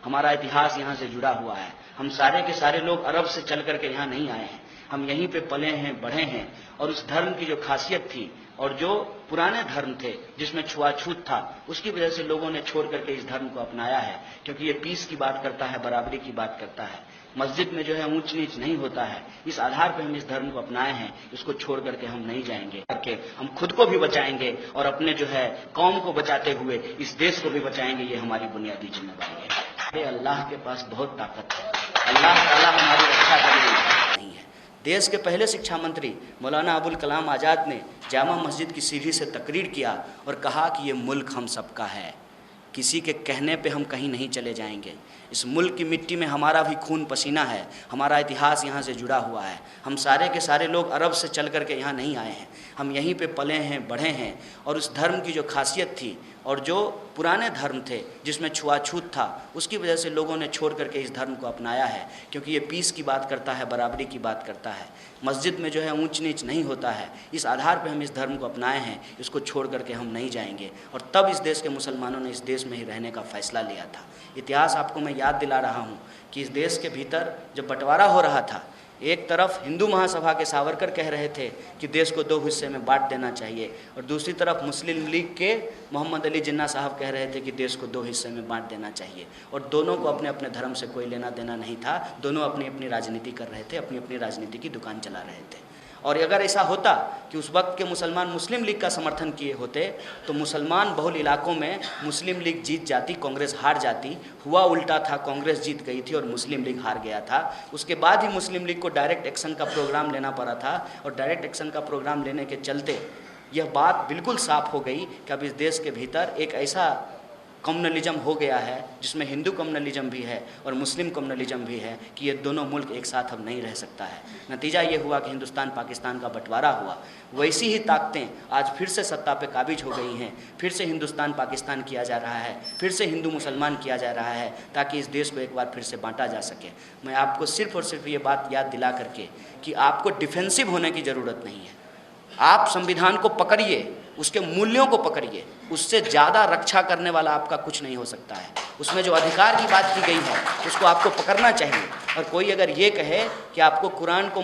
हमारा इतिहास यहाँ से जुड़ा हुआ है। हम सारे के सारे लोग अरब से चल करके यहाँ नहीं आए हैं, हम यहीं पे पले हैं, बढ़े हैं। और उस धर्म की जो खासियत थी और जो पुराने धर्म थे जिसमें छुआछूत था, उसकी वजह से लोगों ने छोड़ करके इस धर्म को अपनाया है, क्योंकि ये पीस की बात करता है, बराबरी की बात करता है। मस्जिद में जो है ऊंच नीच नहीं होता है। इस आधार पर हम इस धर्म को अपनाए हैं, इसको छोड़ करके हम नहीं जाएंगे। करके हम खुद को भी बचाएंगे और अपने जो है कौम को बचाते हुए इस देश को भी बचाएंगे। ये हमारी बुनियादी जिम्मेदारी है। अल्लाह के पास बहुत ताकत है, अल्लाह ताला हमारी रक्षा करेगा नहीं है। देश के पहले शिक्षा मंत्री मौलाना अबुल कलाम आज़ाद ने जामा मस्जिद की सीढ़ी से तकरीर किया और कहा कि ये मुल्क हम सबका है, किसी के कहने पे हम कहीं नहीं चले जाएंगे। इस मुल्क की मिट्टी में हमारा भी खून पसीना है, हमारा इतिहास यहाँ से जुड़ा हुआ है। हम सारे के सारे लोग अरब से चल करके यहाँ नहीं आए हैं, हम यहीं पे पले हैं, बढ़े हैं। और उस धर्म की जो खासियत थी और जो पुराने धर्म थे जिसमें छुआछूत था, उसकी वजह से लोगों ने छोड़ करके इस धर्म को अपनाया है, क्योंकि ये पीस की बात करता है, बराबरी की बात करता है। मस्जिद में जो है ऊंच नीच नहीं होता है। इस आधार पर हम इस धर्म को अपनाए हैं, इसको छोड़ करके हम नहीं जाएंगे। और तब इस देश के मुसलमानों ने इस देश में ही रहने का फैसला लिया था। इतिहास आपको मैं याद दिला रहा हूँ कि इस देश के भीतर जब बंटवारा हो रहा था, एक तरफ हिंदू महासभा के सावरकर कह रहे थे कि देश को 2 हिस्से में बांट देना चाहिए, और दूसरी तरफ मुस्लिम लीग के मोहम्मद अली जिन्ना साहब कह रहे थे कि देश को 2 हिस्से में बांट देना चाहिए। और दोनों को अपने अपने धर्म से कोई लेना देना नहीं था, दोनों अपनी अपनी राजनीति कर रहे थे, अपनी अपनी राजनीति की दुकान चला रहे थे। और अगर ऐसा होता कि उस वक्त के मुसलमान मुस्लिम लीग का समर्थन किए होते तो मुसलमान बहुल इलाकों में मुस्लिम लीग जीत जाती, कांग्रेस हार जाती। हुआ उल्टा था, कांग्रेस जीत गई थी और मुस्लिम लीग हार गया था। उसके बाद ही मुस्लिम लीग को डायरेक्ट एक्शन का प्रोग्राम लेना पड़ा था, और डायरेक्ट एक्शन का प्रोग्राम लेने के चलते यह बात बिल्कुल साफ हो गई कि अब इस देश के भीतर एक ऐसा कम्युनलिज्म हो गया है जिसमें हिंदू कम्युनलिज्म भी है और मुस्लिम कम्युनलिज्म भी है, कि ये दोनों मुल्क एक साथ अब नहीं रह सकता है। नतीजा ये हुआ कि हिंदुस्तान पाकिस्तान का बंटवारा हुआ। वैसी ही ताकतें आज फिर से सत्ता पे काबिज हो गई हैं, फिर से हिंदुस्तान पाकिस्तान किया जा रहा है, फिर से हिंदू मुसलमान किया जा रहा है, ताकि इस देश को एक बार फिर से बांटा जा सके। मैं आपको सिर्फ और सिर्फ ये बात याद दिला करके कि आपको डिफेंसिव होने की ज़रूरत नहीं है। आप संविधान को पकड़िए, उसके मूल्यों को पकड़िए, उससे ज़्यादा रक्षा करने वाला आपका कुछ नहीं हो सकता है। उसमें जो अधिकार की बात की गई है उसको आपको पकड़ना चाहिए। और कोई अगर ये कहे कि आपको कुरान को